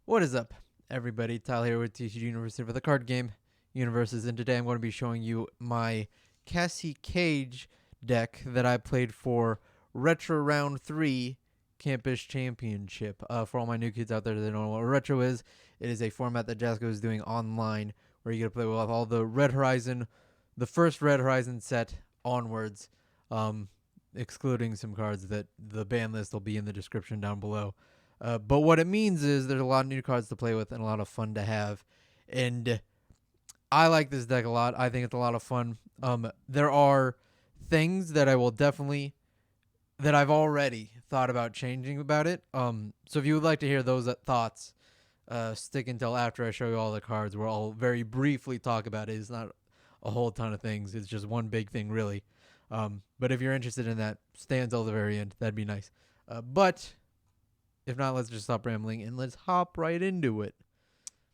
What is up, everybody? Tyler here with TCG University for the card game UniVersus, and today I'm going to be showing you my Cassie Cage deck that I played for Retro Round 3 Campus Championship. For all my new kids out there that don't know what Retro is, it is a format that Jasco is doing online where you get to play with all the Red Horizon, the first Red Horizon set onwards, excluding some cards that the ban list will be in the description down below. But what it means is there's a lot of new cards to play with and a lot of fun to have. And I like this deck a lot. I think it's a lot of fun. There are things that I've already thought about changing about it. So if you would like to hear those thoughts, stick until after I show you all the cards where I'll very briefly talk about it. It's not a whole ton of things. It's just one big thing, really. But if you're interested in that, stay until the very end. That'd be nice. But if not, let's just stop rambling and let's hop right into it.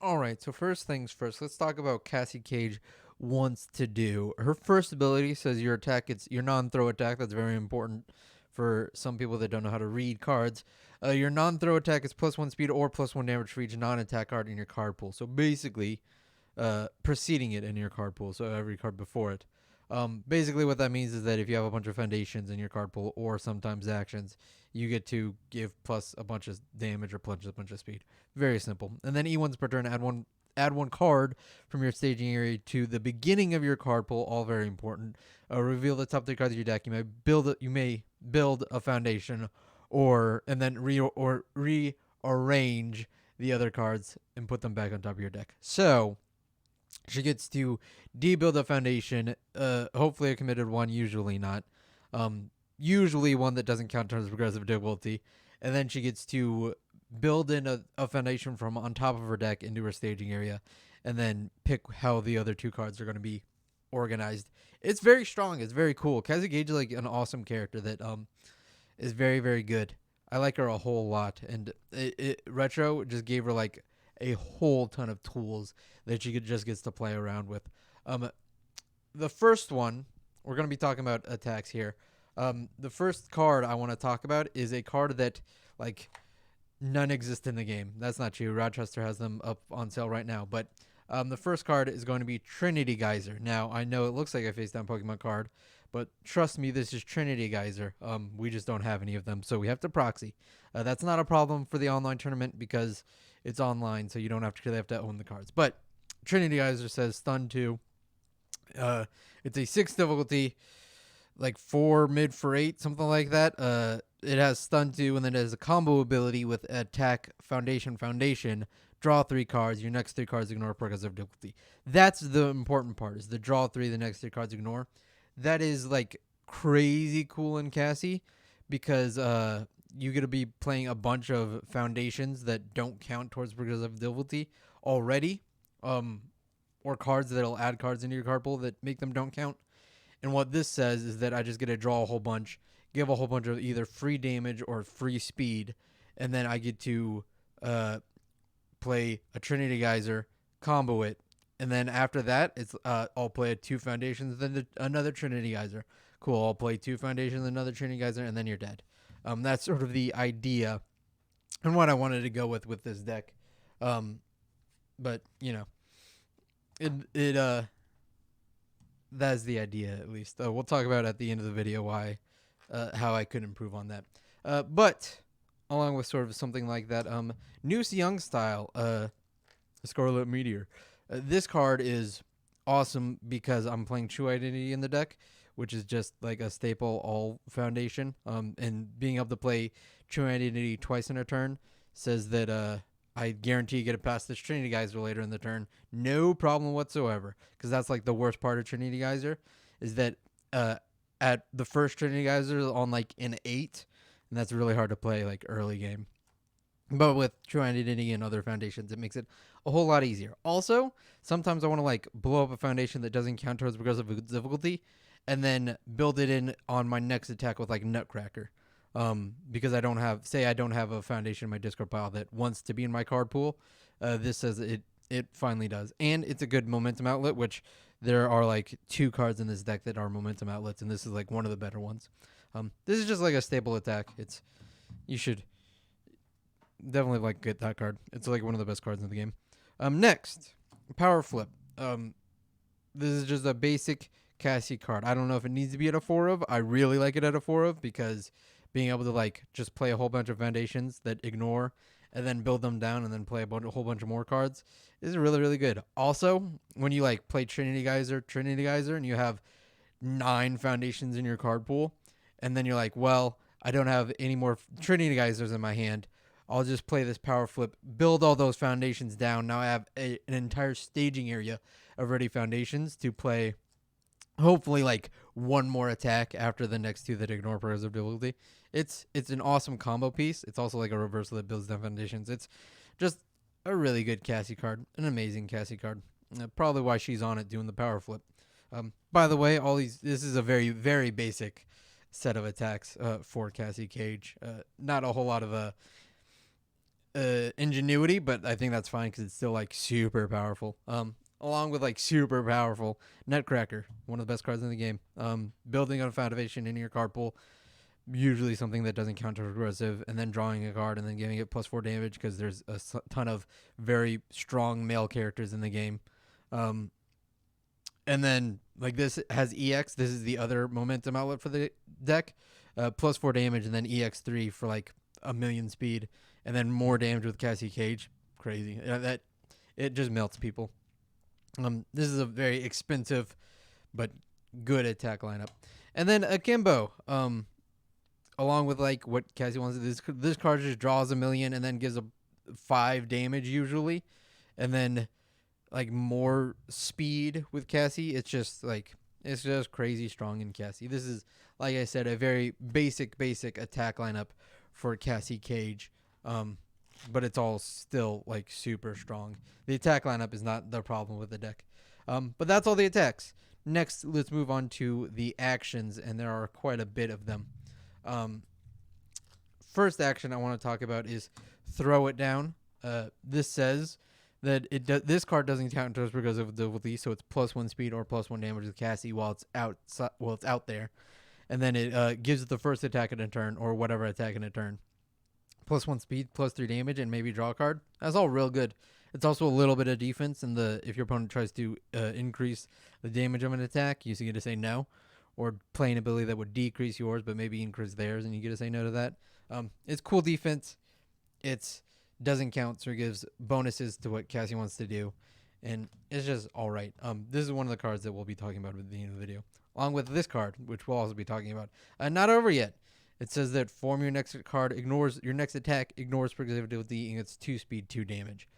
All right, so first things first, let's talk about Cassie Cage wants to do. Her first ability says your attack, it's your non-throw attack. That's very important for some people that don't know how to read cards. Your non-throw attack is +1 speed or +1 damage for each non-attack card in your card pool. So basically, preceding it in your card pool, so every card before it. Basically, what that means is that if you have a bunch of foundations in your card pool or sometimes actions, you get to give plus a bunch of damage or plus a bunch of speed. Very simple. And then E1's per turn, add one card from your staging area to the beginning of your card pool. All very important. Reveal the top 3 cards of your deck. You may build a foundation, and then rearrange the other cards and put them back on top of your deck. So she gets to debuild a foundation, hopefully a committed one, usually not. Usually one that doesn't count towards progressive difficulty. And then she gets to build in a foundation from on top of her deck into her staging area, and then pick how the other 2 cards are going to be organized. It's very strong. It's very cool. Cassie Cage is like an awesome character that is very, very good. I like her a whole lot. And Retro just gave her like a whole ton of tools that she just gets to play around with. The first one, we're going to be talking about attacks here. The first card I want to talk about is a card that, like, none exist in the game. That's not true. Rochester has them up on sale right now. But the first card is going to be Trinity Geyser. Now, I know it looks like a face-down Pokemon card, but trust me, this is Trinity Geyser. We just don't have any of them, so we have to proxy. That's not a problem for the online tournament because it's online, so you don't really have to own the cards. But Trinity Geyser says Stun 2. It's a 6 difficulty, like 4 mid for 8, something like that. It has Stun 2, and then it has a combo ability with Attack Foundation. Draw 3 cards. Your next 3 cards ignore progressive difficulty. That's the important part, is the draw 3, the next 3 cards ignore. That is like crazy cool in Cassie because you get to be playing a bunch of foundations that don't count towards progressive difficulty already, or cards that'll add cards into your card pool that make them don't count. And what this says is that I just get to draw a whole bunch, give a whole bunch of either free damage or free speed, and then I get to play a Trinity Geyser, combo it, and then after that, it's I'll play 2 foundations, then another Trinity Geyser. Cool, I'll play 2 foundations, another Trinity Geyser, and then you're dead. That's sort of the idea and what I wanted to go with this deck. But, you know, that's the idea, at least. We'll talk about at the end of the video how I could improve on that. But along with sort of something like that, Noose Young style, Scarlet Meteor. This card is awesome because I'm playing True Identity in the deck, which is just like a staple all foundation. And being able to play True Identity twice in a turn says that I guarantee you get it past this Trinity Geyser later in the turn. No problem whatsoever. Because that's like the worst part of Trinity Geyser, is that at the first Trinity Geyser on like an 8, and that's really hard to play like early game. But with True Identity and other foundations, it makes it a whole lot easier. Also, sometimes I want to like blow up a foundation that doesn't count towards progressive difficulty, and then build it in on my next attack with like Nutcracker. Because I don't have a foundation in my discard pile that wants to be in my card pool. This says it finally does, and it's a good momentum outlet, which there are like 2 cards in this deck that are momentum outlets, and this is like one of the better ones. This is just like a staple attack. You should definitely like get that card. It's like one of the best cards in the game. Next, Power Flip. This is just a basic Cassie card. I don't know if it needs to be at a 4 of. I really like it at a 4 of because being able to like just play a whole bunch of foundations that ignore and then build them down and then play a whole bunch of more cards is really, really good. Also, when you like play Trinity Geyser, and you have 9 foundations in your card pool, and then you're like, well, I don't have any more Trinity Geysers in my hand. I'll just play this Power Flip, build all those foundations down. Now I have an entire staging area of ready foundations to play. Hopefully, like one more attack after the next 2 that ignore progressive difficulty. It's an awesome combo piece. It's also like a reversal that builds down foundations. It's just a really good Cassie card, an amazing Cassie card. Probably why she's on it doing the Power Flip. By the way, this is a very, very basic set of attacks for Cassie Cage. Not a whole lot of ingenuity, but I think that's fine because it's still like super powerful. Along with like super powerful Nutcracker, one of the best cards in the game. Building a foundation in your card pool, usually something that doesn't count as aggressive, and then drawing a card and then giving it +4 damage because there's a ton of very strong male characters in the game. And then like this has EX. This is the other momentum outlet for the deck. +4 damage and then EX3 for like a million speed, and then more damage with Cassie Cage. Crazy. That it just melts people. This is a very expensive but good attack lineup. And then Akimbo, along with like what Cassie wants. This card just draws a million and then gives a 5 damage usually, and then like more speed with Cassie. It's just crazy strong in Cassie. This is, like I said, a very basic attack lineup for Cassie Cage. But it's all still like super strong. The attack lineup is not the problem with the deck. But that's all the attacks. Next, let's move on to the actions, and there are quite a bit of them. First action I want to talk about is Throw It Down. This says that this card doesn't count just because of difficulty, so it's +1 speed or +1 damage with Cassie while it's out there, and then it gives the first attack in a turn or whatever attack in a turn. +1 speed, +3 damage, and maybe draw a card. That's all real good. It's also a little bit of defense, and if your opponent tries to increase the damage of an attack, you get to say no, or play an ability that would decrease yours but maybe increase theirs, and you get to say no to that. It's cool defense. It doesn't count, so it gives bonuses to what Cassie wants to do, and it's just all right. This is one of the cards that we'll be talking about at the end of the video, along with this card, which we'll also be talking about. Not over yet. It says that form your next card ignores your next attack, ignores progressive difficulty, and it's 2 speed, 2 damage.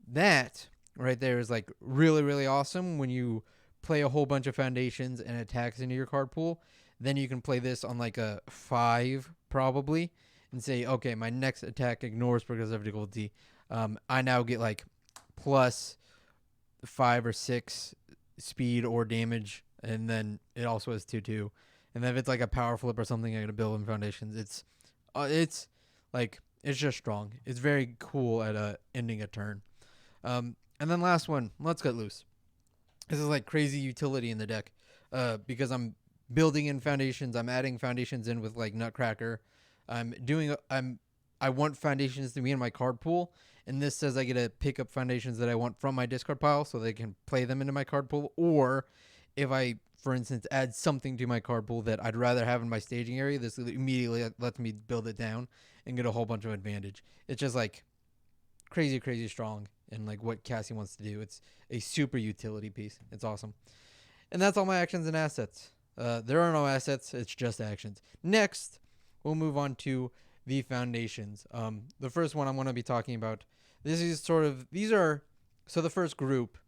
That right there is like really, really awesome when you play a whole bunch of foundations and attacks into your card pool. Then you can play this on like a 5 probably and say, okay, my next attack ignores progressive difficulty. I now get like +5 or 6 speed or damage, and then it also has 2/2. And then if it's like a Power Flip or something, I'm gonna build in foundations. It's just strong. It's very cool at ending a turn. And then last one, Let's Get Loose. This is like crazy utility in the deck, because I'm building in foundations. I'm adding foundations in with like Nutcracker. I want foundations to be in my card pool, and this says I get to pick up foundations that I want from my discard pile, so they can play them into my card pool. Or if I, for instance, add something to my card pool that I'd rather have in my staging area, this immediately lets me build it down and get a whole bunch of advantage. It's just like crazy, crazy strong, and like what Cassie wants to do. It's a super utility piece. It's awesome. And that's all my actions and assets. There are no assets. It's just actions. Next, we'll move on to the foundations. The first one I'm going to be talking about. So the first group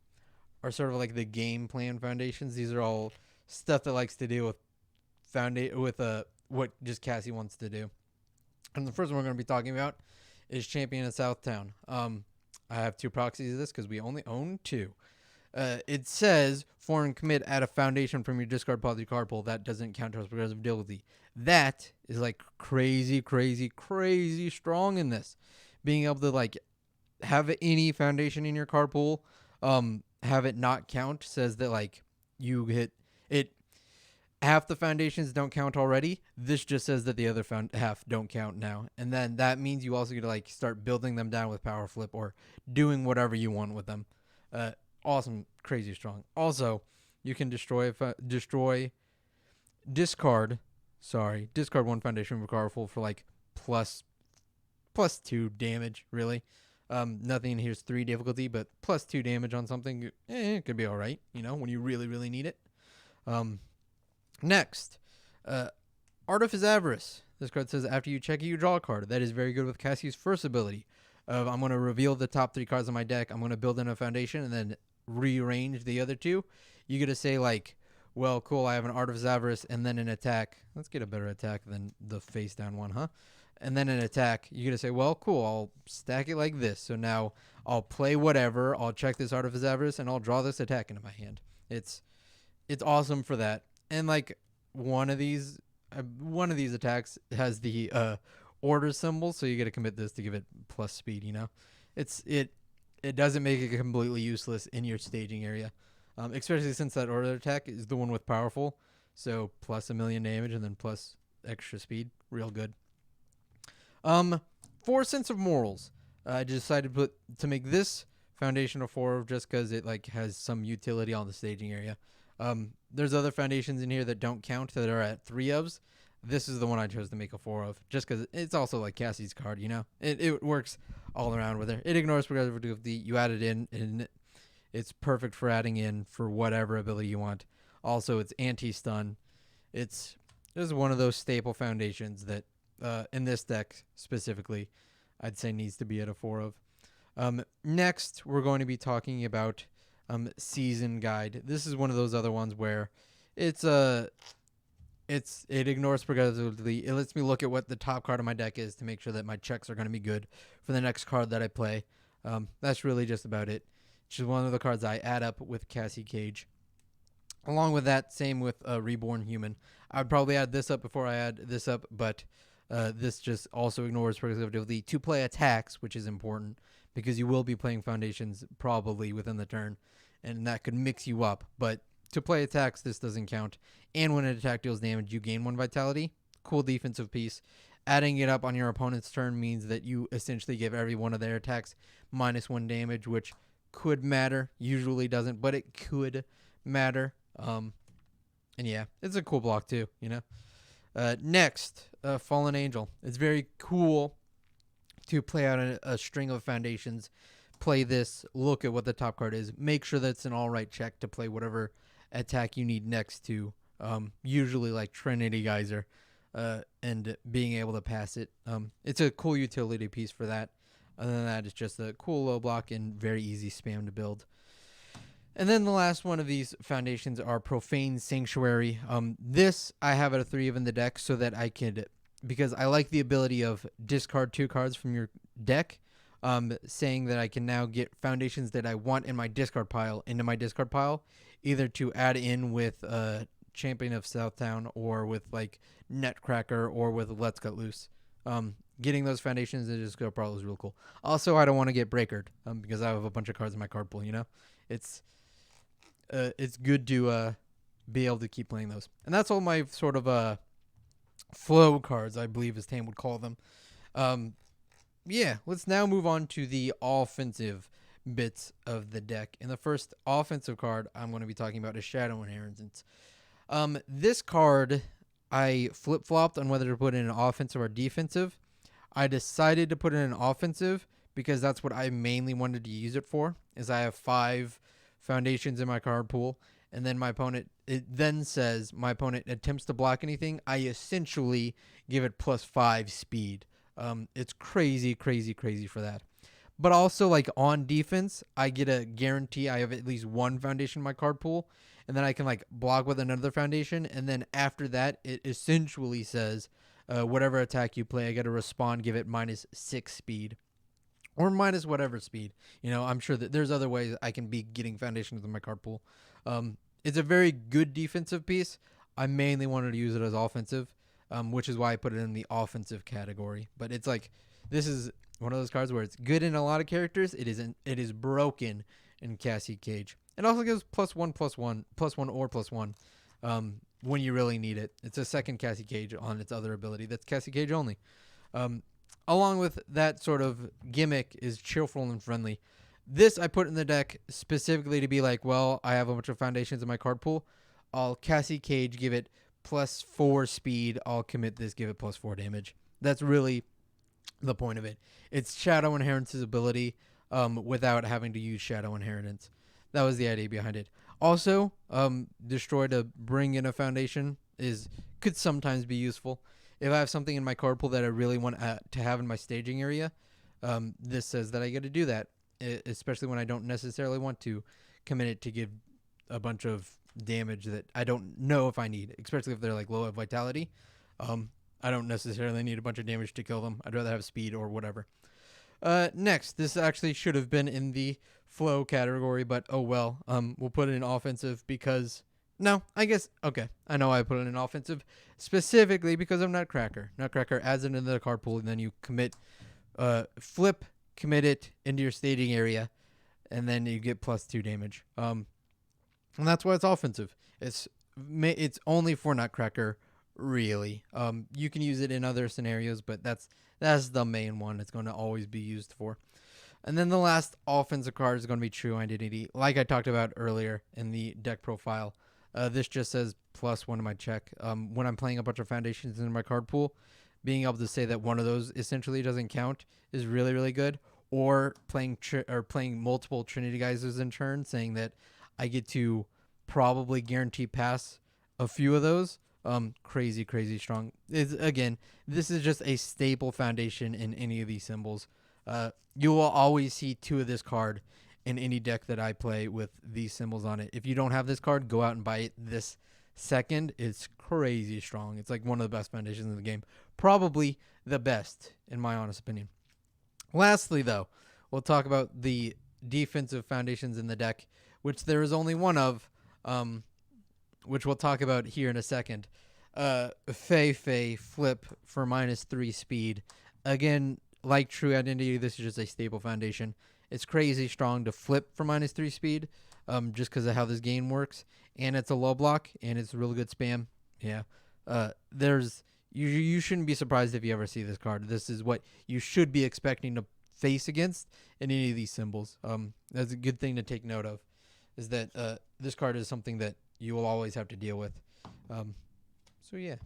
are sort of like the game plan foundations. These are all stuff that likes to do with what just Cassie wants to do. And the first one we're going to be talking about is Champion of Southtown. I have 2 proxies of this because we only own 2. It says form and commit, add a foundation from your discard pile to your card pool. That doesn't count as progressive difficulty. That is like crazy, crazy, crazy strong in this. Being able to like have any foundation in your card pool, have it not count, says that like you hit it. half the foundations don't count already. This just says that the other half don't count now, and then that means you also get to like start building them down with power flip or doing whatever you want with them. Awesome, crazy strong. Also, you can discard, discard one foundation from powerful for like plus 2 damage. Really, nothing in here's 3 difficulty, but +2 damage on something, it could be all right. When you really need it. Next, Artifice Avarice. This card says after you check it, you draw a card. That is very good with Cassie's first ability. I'm going to reveal the top 3 cards on my deck. I'm going to build in a foundation and then rearrange the other 2. You get to say like, well, cool, I have an Artifice Avarice and then an attack. Let's get a better attack than the face down one, huh? And then an attack. You get to say, well, cool, I'll stack it like this. So now I'll play whatever. I'll check this Artifice Avarice and I'll draw this attack into my hand. It's awesome for that. And like one of these attacks has the order symbol, so you get to commit this to give it plus speed. It doesn't make it completely useless in your staging area, especially since that order attack is the one with powerful, so plus 1,000,000 damage and then plus extra speed, real good. 4 Sense of Morals. I decided to make this foundation a 4 just because it like has some utility on the staging area. There's other foundations in here that don't count that are at 3 ofs. This is the one I chose to make a 4 of, just because it's also like Cassie's card, It works all around with her. It ignores progressive difficulty. You add it in, and it's perfect for adding in for whatever ability you want. Also, it's anti-stun. This is one of those staple foundations that, in this deck specifically, I'd say needs to be at a 4 of. Next, we're going to be talking about Season Guide. This is one of those other ones where it ignores progressively. It lets me look at what the top card of my deck is to make sure that my checks are going to be good for the next card that I play. That's really just about it. It's just one of the cards I add up with Cassie Cage. Along with that, same with Reborn Human. I would probably add this up before I add this up, but this just also ignores progressively to play attacks, which is important because you will be playing foundations probably within the turn, and that could mix you up. But to play attacks, this doesn't count. And when an attack deals damage, you gain 1 vitality. Cool defensive piece. Adding it up on your opponent's turn means that you essentially give every one of their attacks -1 damage, which could matter. Usually doesn't, but it could matter. And yeah, it's a cool block too, Next, Fallen Angel. It's very cool to play out a string of foundations. Play this, look at what the top card is, make sure that's an alright check to play whatever attack you need next to, usually like Trinity Geyser, and being able to pass it. It's a cool utility piece for that. Other than that, it's just a cool low block and very easy spam to build. And then the last one of these foundations are Profane Sanctuary. This I have at a 3 of in the deck so that I could, because I like the ability of discard 2 cards from your deck, saying that I can now get foundations that I want in my discard pile into my discard pile, either to add in with Champion of Southtown or with like Netcracker or with Let's Cut Loose. Getting those foundations in discard pile is real cool. Also, I don't want to get Breakered because I have a bunch of cards in my card pool. It's good to be able to keep playing those. And that's all my sort of flow cards, I believe as Tam would call them. Yeah, let's now move on to the offensive bits of the deck. And the first offensive card I'm going to be talking about is Shadow Inheritance. This card, I flip-flopped on whether to put in an offensive or defensive. I decided to put in an offensive because that's what I mainly wanted to use it for, is I have 5 foundations in my card pool, and then it then says my opponent attempts to block anything, I essentially give it +5 speed. It's crazy for that. But also, like, on defense, I get a guarantee I have at least 1 foundation in my card pool, and then I can, like, block with another foundation, and then after that, it essentially says, whatever attack you play, I get to respond, give it -6 speed. Or minus whatever speed. I'm sure that there's other ways I can be getting foundations in my card pool. It's a very good defensive piece. I mainly wanted to use it as offensive, which is why I put it in the offensive category. But it's like, this is one of those cards where it's good in a lot of characters. It is broken in Cassie Cage. It also gives +1/+1 or +1. when you really need it. It's a second Cassie Cage on its other ability. That's Cassie Cage only. Um, Along with that sort of gimmick is cheerful and friendly. This I put in the deck specifically to be like, well, I have a bunch of foundations in my card pool. I'll Cassie Cage, give it +4 speed. I'll commit this, give it +4 damage. That's really the point of it. It's Shadow Inheritance's ability without having to use Shadow Inheritance. That was the idea behind it. Also, Destroy to bring in a foundation could sometimes be useful. If I have something in my card pool that I really want to have in my staging area, this says that I get to do that, especially when I don't necessarily want to commit it to give a bunch of damage that I don't know if I need, especially if they're like low at vitality. I don't necessarily need a bunch of damage to kill them. I'd rather have speed or whatever. Next, this actually should have been in the flow category, but oh well. We'll put it in offensive because no, I guess okay. I know I put it in offensive specifically because of Nutcracker. Nutcracker adds it into the card pool, and then you commit, commit it into your staging area, and then you get +2 damage. And that's why it's offensive. It's only for Nutcracker, really. You can use it in other scenarios, but that's the main one it's going to always be used for. And then the last offensive card is going to be True Identity, like I talked about earlier in the deck profile. This just says +1 to my check. When I'm playing a bunch of foundations in my card pool, being able to say that one of those essentially doesn't count is really, really good. Or playing multiple Trinity Geysers in turn, saying that I get to probably guarantee pass a few of those. Crazy, crazy strong. Again, this is just a staple foundation in any of these symbols. You will always see 2 of this card in any deck that I play with these symbols on it. If you don't have this card, go out and buy it this second. It's crazy strong. It's like one of the best foundations in the game. Probably the best, in my honest opinion. Lastly, though, we'll talk about the defensive foundations in the deck, which there is only one of, which we'll talk about here in a second. Fei flip for -3 speed. Again, like True Identity, this is just a stable foundation. It's crazy strong to flip for -3 speed, just because of how this game works, and it's a low block, and it's really good spam. Yeah, you shouldn't be surprised if you ever see this card. This is what you should be expecting to face against in any of these symbols. That's a good thing to take note of, is that this card is something that you will always have to deal with. So yeah.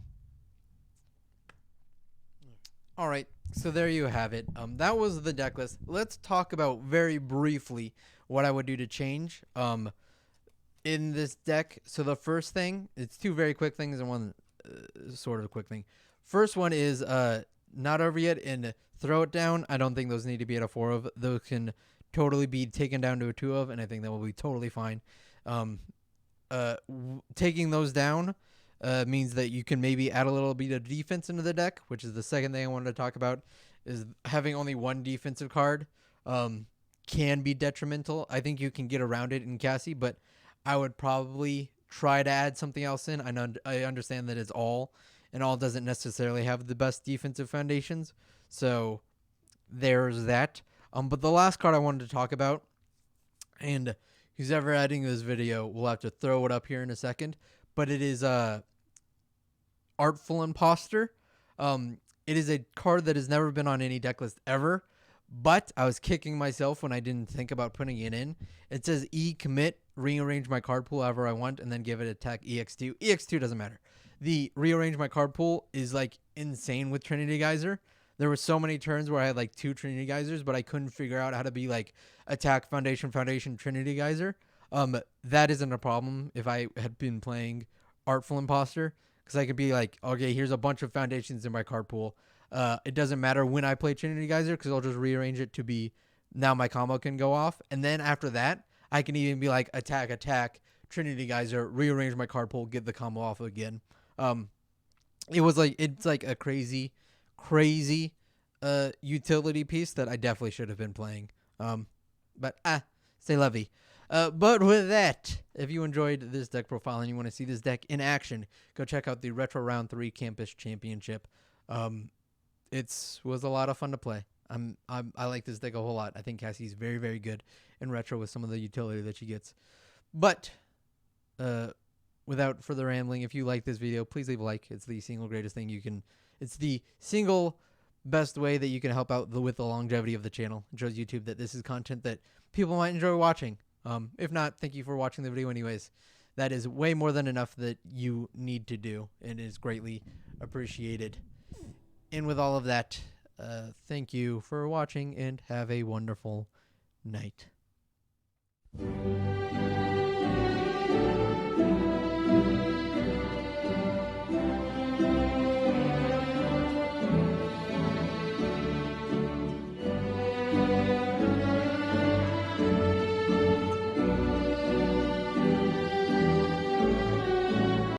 All right, so there you have it. That was the deck list. Let's talk about very briefly what I would do to change in this deck. So the first thing, it's 2 very quick things and one sort of quick thing. First one is not over yet and Throw It Down. I don't think those need to be at a 4 of. Those can totally be taken down to a 2 of, and I think that will be totally fine. Taking those down means that you can maybe add a little bit of defense into the deck, which is the second thing I wanted to talk about, is having only 1 defensive card can be detrimental. I think you can get around it in Cassie, but I would probably try to add something else in. I understand that it's all, and all doesn't necessarily have the best defensive foundations, so there's that. But the last card I wanted to talk about, and who's ever adding this video, we'll have to throw it up here in a second, but it is Artful Imposter. It is a card that has never been on any deck list ever, but I was kicking myself when I didn't think about putting it in. It says commit, rearrange my card pool however I want, and then give it attack EX2. EX2 doesn't matter. The rearrange my card pool is like insane with Trinity Geyser. There were so many turns where I had like 2 Trinity Geysers, but I couldn't figure out how to be like attack, foundation, Trinity Geyser. That isn't a problem if I had been playing Artful Imposter, because I could be like, okay, here's a bunch of foundations in my card pool. It doesn't matter when I play Trinity Geyser, because I'll just rearrange it to be, now my combo can go off. And then after that, I can even be like attack, Trinity Geyser, rearrange my card pool, get the combo off again. It's like a crazy utility piece that I definitely should have been playing. But c'est la vie. But with that, if you enjoyed this deck profile and you want to see this deck in action, go check out the Retro Round 3 Campus Championship. It was a lot of fun to play. I like this deck a whole lot. I think Cassie's very, very good in Retro with some of the utility that she gets. But without further rambling, if you like this video, please leave a like. It's the single best way that you can help out with the longevity of the channel. It shows YouTube that this is content that people might enjoy watching. If not, thank you for watching the video anyways. That is way more than enough that you need to do, and is greatly appreciated. And with all of that, thank you for watching, and have a wonderful night.